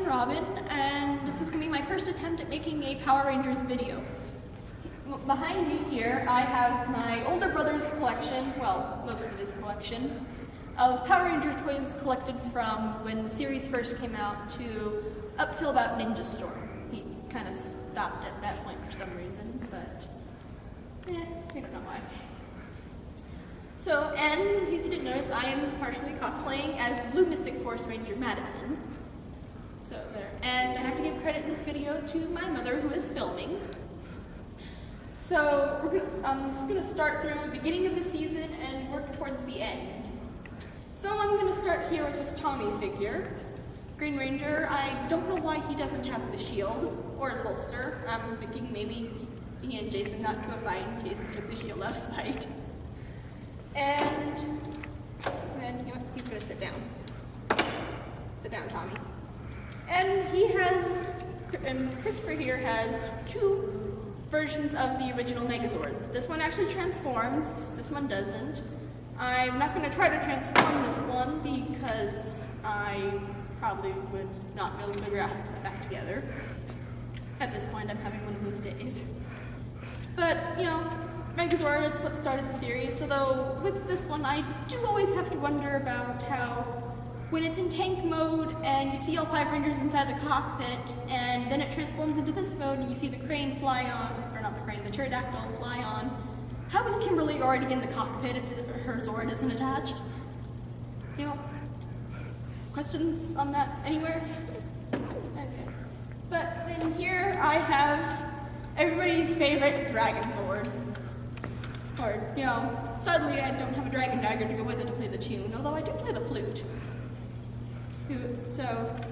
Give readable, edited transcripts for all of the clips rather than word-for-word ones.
Robin, and this is going to be my first attempt at making a Power Rangers video. Behind me here, I have my older brother's collection, well, most of his collection, of Power Ranger toys collected from when the series first came out to up till about Ninja Storm. He kind of stopped at that point for some reason, but we don't know why. So, and in case you didn't notice, I am partially cosplaying as the Blue Mystic Force Ranger Madison. So there, and I have to give credit in this video to my mother who is filming. So I'm just going to start through the beginning of the season and work towards the end. So I'm going to start here with this Tommy figure. Green Ranger, I don't know why he doesn't have the shield or his holster. I'm thinking maybe he and Jason got into a fight and Jason took the shield out of sight. And then you know, he's going to sit down. Sit down, Tommy. And he has, and Christopher here has two versions of the original Megazord. This one actually transforms, this one doesn't. I'm not going to try to transform this one because I probably would not be able to figure out how to put it back together. At this point, I'm having one of those days. But, you know, Megazord, it's what started the series, although with this one, I do always have to wonder about how when it's in tank mode and you see all 5 Rangers inside the cockpit and then it transforms into this mode and you see the crane fly on, or not the crane, the pterodactyl fly on, how is Kimberly already in the cockpit if her Zord isn't attached? You know, questions on that anywhere? Okay. But then here I have everybody's favorite Dragon Zord. Or, you know, sadly I don't have a Dragon Dagger to go with it to play the tune, although I do play the flute. So,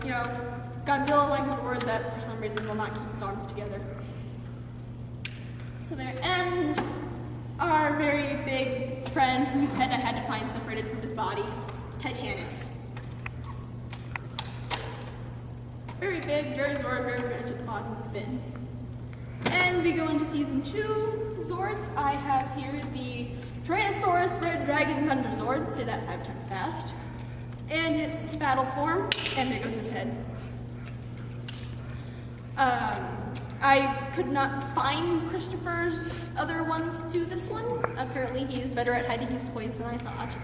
you know, Godzilla likes Zord that for some reason will not keep his arms together. So there, and our very big friend whose head I had to find separated from his body, Titanus. Very big, very Zord, very rich at the bottom of the bin. And we go into season 2 Zords. I have here the Tyrannosaurus Red Dragon Thunder Zord, say that 5 times fast. And its battle form, and there goes his head. I could not find Christopher's other ones to this one. Apparently he's better at hiding his toys than I thought.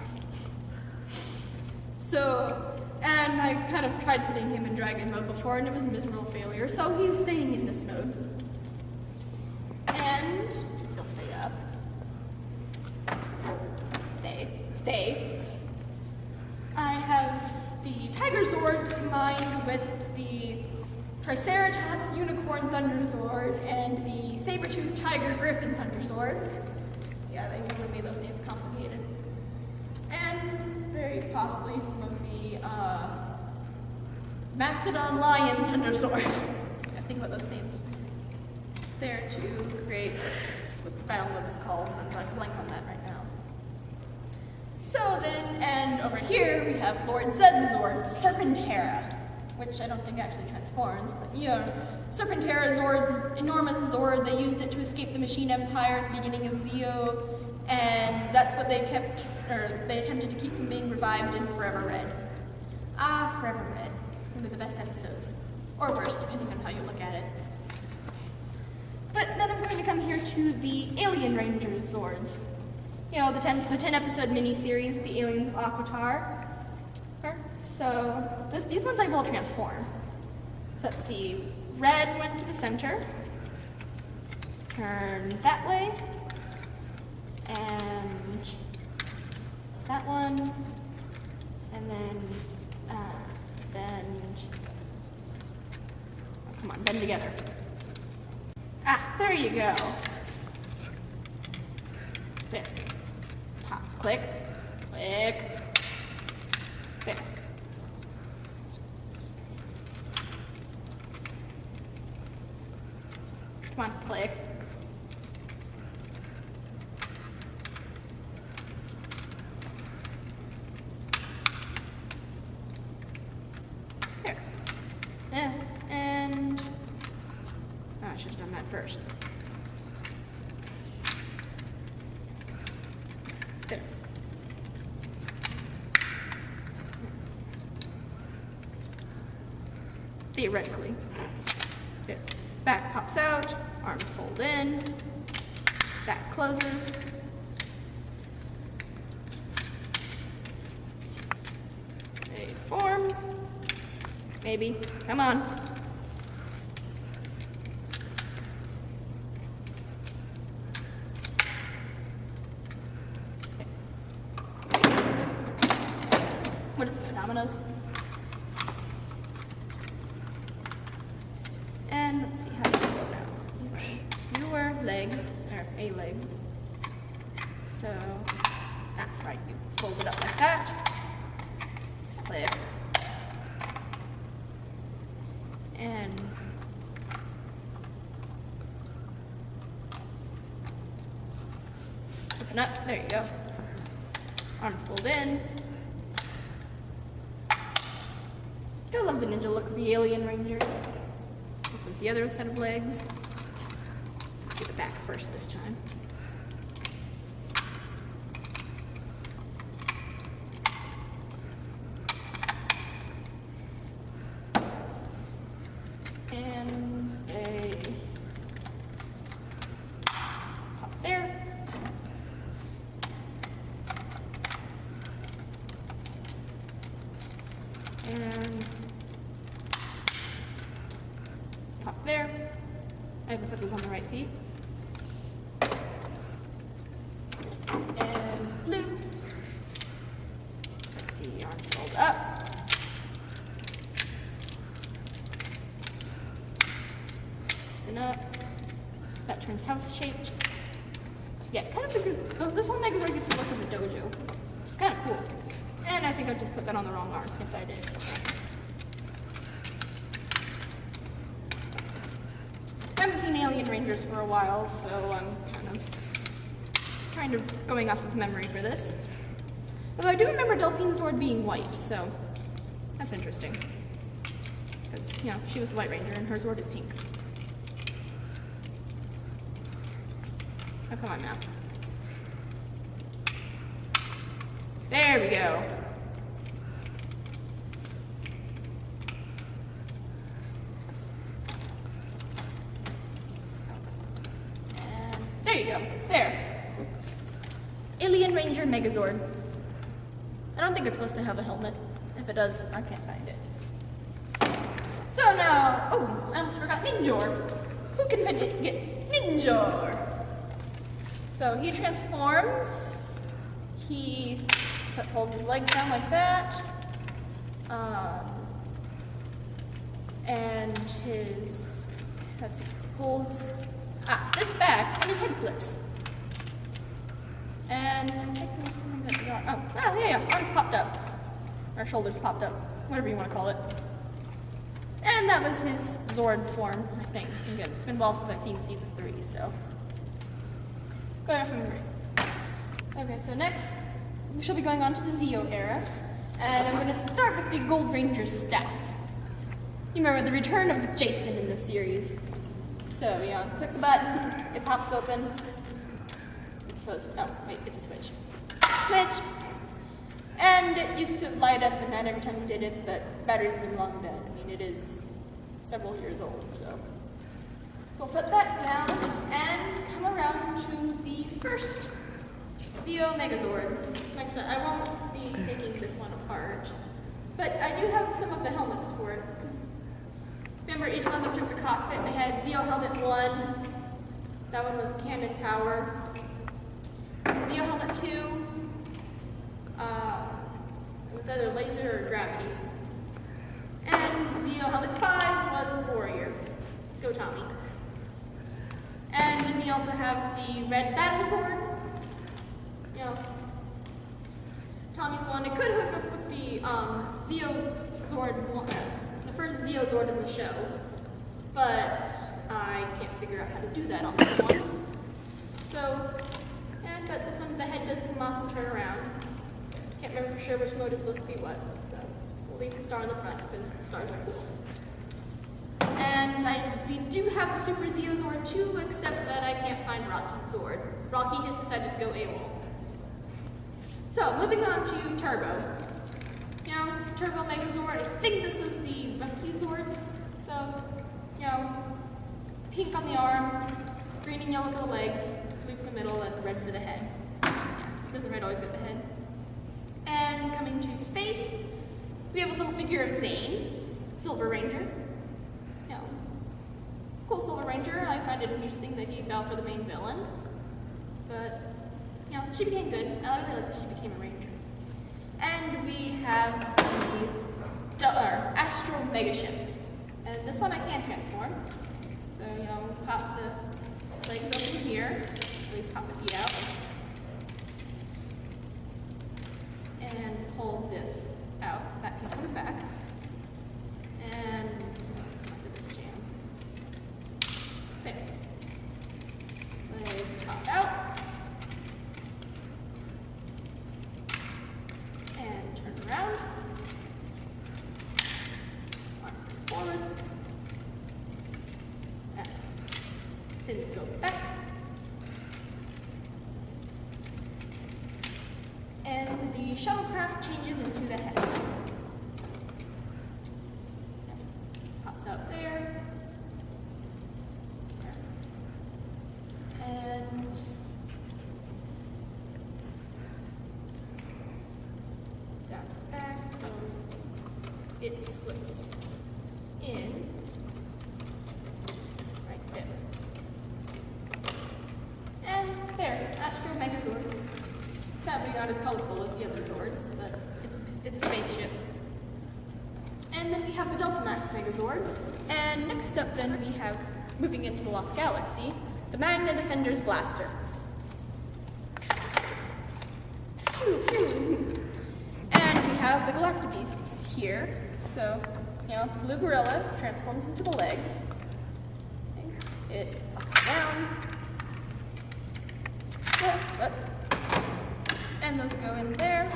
So, and I kind of tried putting him in dragon mode before and it was a miserable failure, so he's staying in this mode. And, if he'll stay up. Stay. I have the Tiger Zord combined with the Triceratops Unicorn Thunder Zord and the Saber-Toothed Tiger Griffin Thunder Zord. Yeah, they really made those names complicated. And very possibly some of the Mastodon Lion Thunder Zord. I think about those names. There to create what the battle mode is called. I'm trying to blank on that right now. So then, and over here we have Lord Zed's Zord, Serpentera, which I don't think actually transforms, but yeah, Serpentera Zord's enormous Zord. They used it to escape the Machine Empire at the beginning of Zeo, and that's what they kept, or they attempted to keep from being revived in Forever Red. Ah, Forever Red, one of the best episodes, or worst, depending on how you look at it. But then I'm going to come here to the Alien Rangers Zords. You know, the 10 episode mini-series, The Aliens of Aquitar. So, these ones I will transform. So let's see, red went to the center, turn that way, and that one, and then bend, oh, come on, bend together. Ah, there you go. There. Pop, click, click, there. Come on, play. There. Yeah, and I should have done that first. There. Theoretically. There. Back pops out, arms fold in, back closes. A form. Maybe. Come on. What is this, dominoes? And let's see how do you go now. Your legs, or a leg. So, right, you fold it up like that. Click. And open up, there you go. Arms fold in. I love the ninja look of the Alien Rangers. This was the other set of legs. Do the back first this time. And a pop there. And pop there. I have to put those on the right feet. And blue. Let's see, arms fold up. Spin up. That turns house shaped. Yeah, kind of because this one Megazord gets the look of a dojo, which is kind of cool. And I think I just put that on the wrong arm. Yes, I did. I haven't seen Alien Rangers for a while, so I'm kind of going off of memory for this. Although I do remember Delphine's sword being white, so that's interesting. Because, you know, she was the White Ranger and her sword is pink. Oh, come on now. There we go. And there you go. There. Alien Ranger Megazord. I don't think it's supposed to have a helmet. If it does, I can't find it. So now, oh, I almost forgot Ninjor. Who can get Ninjor? So he transforms. He pulls his legs down like that. And his, let's see, pulls this back and his head flips. And I think there's something that yeah, arms popped up. Or shoulders popped up. Whatever you want to call it. And that was his Zord form, I think. Again, it's been a while since I've seen season 3, so. Going from this. Okay, so next, we shall be going on to the Zeo era. And I'm going to start with the Gold Ranger's staff. You remember the return of Jason in this series. So, yeah, click the button, it pops open. It's supposed to, oh, wait, it's a switch. Switch! And it used to light up and that every time you did it, but battery's been long dead. I mean, it is several years old, so. So we'll put that down and come around to the first Zeo Megazord. Like I said, I won't be taking this one apart, but I do have some of the helmets for it, because remember each one that took the cockpit, I had Zeo Helmet 1, that one was Cannon Power, Zeo Helmet 2, it was either Laser or Gravity, and Zeo Helmet 5 was Warrior. Go Tommy. And then we also have the Red Battle Sword. You know, Tommy's one. It could hook up with the Zeo Zord, the first Zeo Zord in the show, but I can't figure out how to do that on this one. So, but this one, the head does come off and turn around. Can't remember for sure which mode is supposed to be what, so we'll leave the star in the front because stars are cool. And we do have the Super Zeo Zord too, except that I can't find Rocky's Zord. Rocky has decided to go AWOL. So, moving on to Turbo. Turbo Megazord, I think this was the Rescue Zords. So, pink on the arms, green and yellow for the legs, blue for the middle, and red for the head. Doesn't red always get the head? And coming to space, we have a little figure of Zane, Silver Ranger. Cool Silver Ranger. I find it interesting that he fell for the main villain. But, she became good. I really like that she became a ranger. And we have the Astro Megaship. And this one I can transform. So, pop the legs open here. At least pop the feet out. And pull this out. That piece comes back. And this jam. There. Legs pop out. And turn around. Arms go forward. And fins go back. And the shuttlecraft changes into the head. Pops out there. And down the back, so it slips in right there. And there, Astro Megazord. Sadly not as colorful as the other Zords, but it's a spaceship. And then we have the Delta Max Megazord. And next up then we have, moving into the Lost Galaxy, the Magna Defender's Blaster. And we have the Galactabeasts here. So, Blue Gorilla transforms into the legs. It pops down. And those go in there.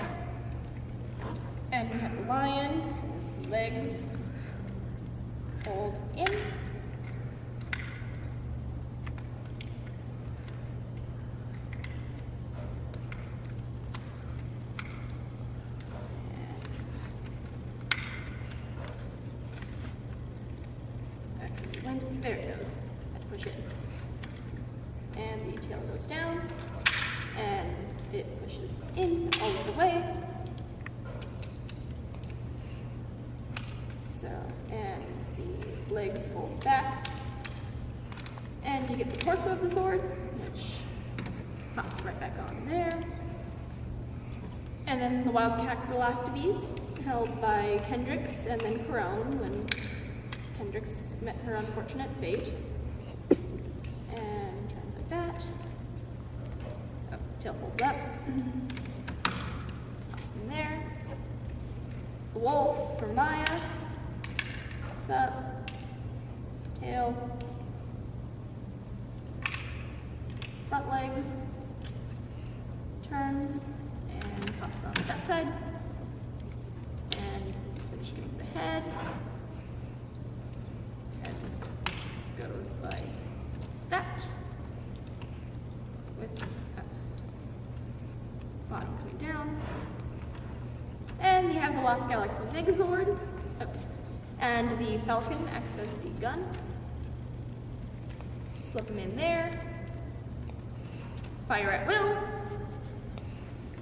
And we have the lion, his legs fold in. There it goes. I had to push it. And the tail goes down. And it pushes in all of the way. So, and the legs fold back. And you get the torso of the Zord, which pops right back on there. And then the Wildcat Galactabeast, held by Kendrix and then Corone when Kendrix met her unfortunate fate. And turns like that. Oh, tail folds up. Pops in there. The wolf for Maya. Pops up. Tail. Front legs. Turns. And pops on that side. And finishing with the head. Goes like that, with bottom coming down. And you have the Lost Galaxy Megazord, and the Falcon acts as the gun. Slip them in there. Fire at will.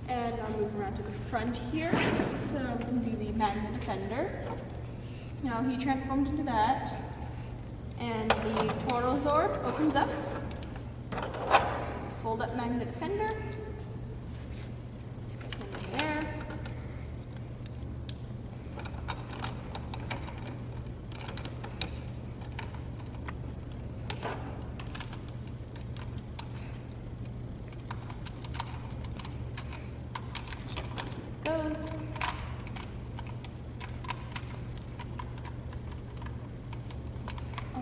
And I'll move around to the front here. So I'm going to do the Magna Defender. Now he transformed into that. And the Toro Zord opens up. Fold up Magna Defender. In there. Goes.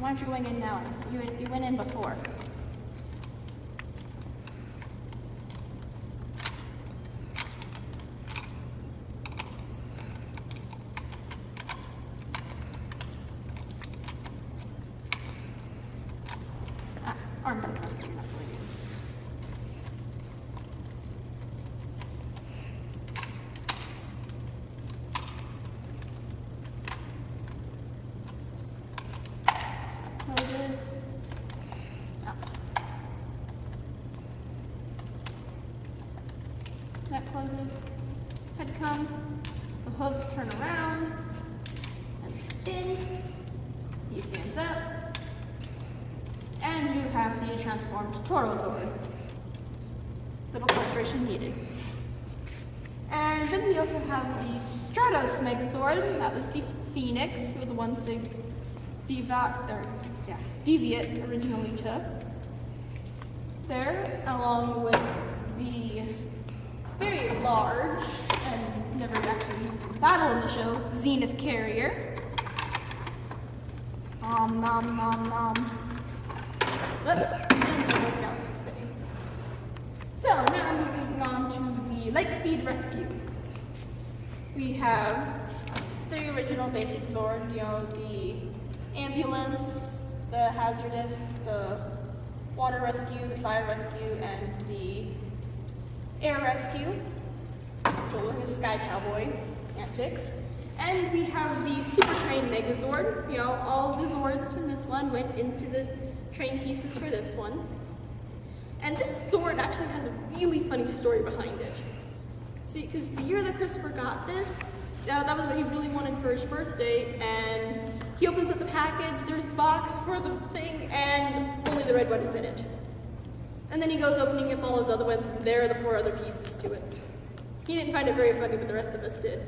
Why aren't you going in now? You went in before. Armor. Closes. Oh. That closes. Head comes. The hooves turn around and spin. He stands up. And you have the transformed Torozord. Little frustration needed. And then we also have the Stratos Megazord. That was the Phoenix, who were the ones they Deviate originally took. There, along with the very large and never actually used in battle in the show, Zenith Carrier. Nom nom nom nom. And the galaxy spinning. So now moving on to the Lightspeed Rescue. We have the original basic Zord, the ambulance, the hazardous, the water rescue, the fire rescue, and the air rescue. Joel his Sky Cowboy antics. And we have the Super Train Megazord. All the Zords from this one went into the train pieces for this one. And this Zord actually has a really funny story behind it. See, because the year that Christopher got this, that was what he really wanted for his birthday, and he opens up the package, there's the box for the thing, and only the red one is in it. And then he goes opening up all his other ones, and there are the 4 other pieces to it. He didn't find it very funny, but the rest of us did.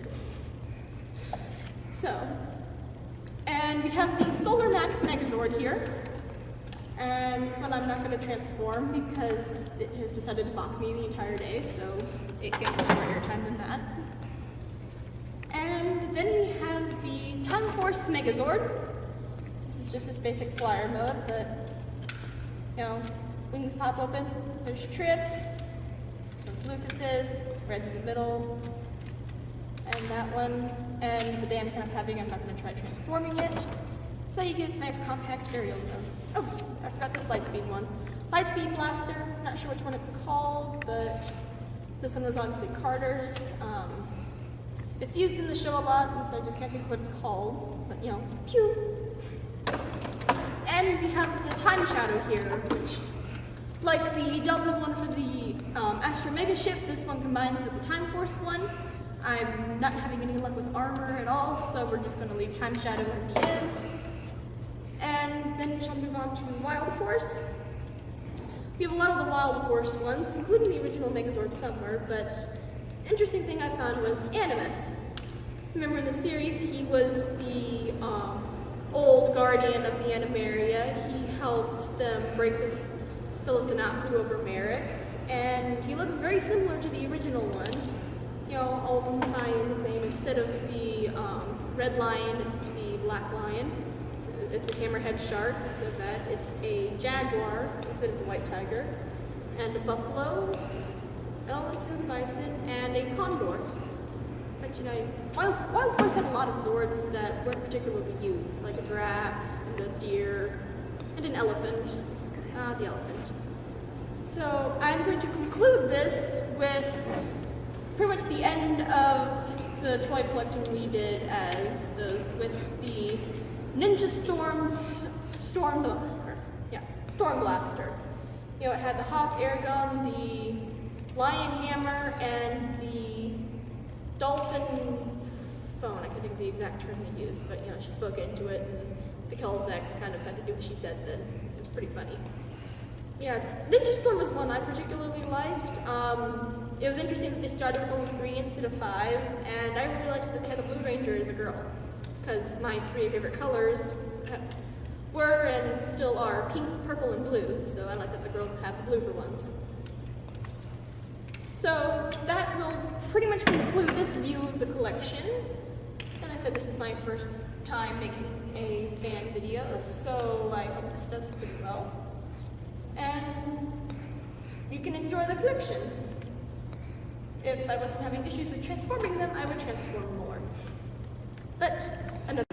So, and we have the Solar Max Megazord here. And this one I'm not going to transform because it has decided to mock me the entire day, so it gets more airtime than that. And then we have the Time Force Megazord. This is just its basic flyer mode, but, wings pop open. There's Trips. This one's Lucas's. Red's in the middle. And that one. And the day I'm kind of having, I'm not going to try transforming it. So you get its nice compact aerial zone. Oh, I forgot this Lightspeed one. Lightspeed Blaster, not sure which one it's called, but this one was obviously Carter's. It's used in the show a lot, so I just can't think of what it's called, but pew! And we have the Time Shadow here, which, like the Delta one for the Astro Mega Ship, this one combines with the Time Force one. I'm not having any luck with armor at all, so we're just going to leave Time Shadow as he is. And then we shall move on to Wild Force. We have a lot of the Wild Force ones, including the original Megazord somewhere, but the interesting thing I found was Animus. Remember in the series, he was the old guardian of the Animaria. He helped them break the spell of Xanadu over Merrick, and he looks very similar to the original one. All of them tie in the same. Instead of the red lion, it's the black lion. So it's a hammerhead shark. Instead of that, it's a jaguar instead of the white tiger, and a buffalo. Instead of the bison, and a condor. But Wild Force had a lot of Zords that weren't particularly used, like a giraffe, and a deer, and an elephant. The elephant. So I'm going to conclude this with pretty much the end of the toy collecting we did as those with the Ninja Storm Blaster. It had the Hawk air gun, the Lion Hammer, and the Dolphin phone. I can't think of the exact term they used, but she spoke into it, and the Kelzex kind of had to do what she said then. It was pretty funny. Ninja Storm was one I particularly liked. It was interesting that they started with only 3 instead of 5, and I really liked that they had the Blue Ranger as a girl, because my 3 favorite colors were and still are pink, purple, and blue, so I like that the girls have the blue for once. So that will pretty much conclude this view of the collection. As I said, this is my first time making a fan video, so I hope this does pretty well. And you can enjoy the collection. If I wasn't having issues with transforming them, I would transform more. But another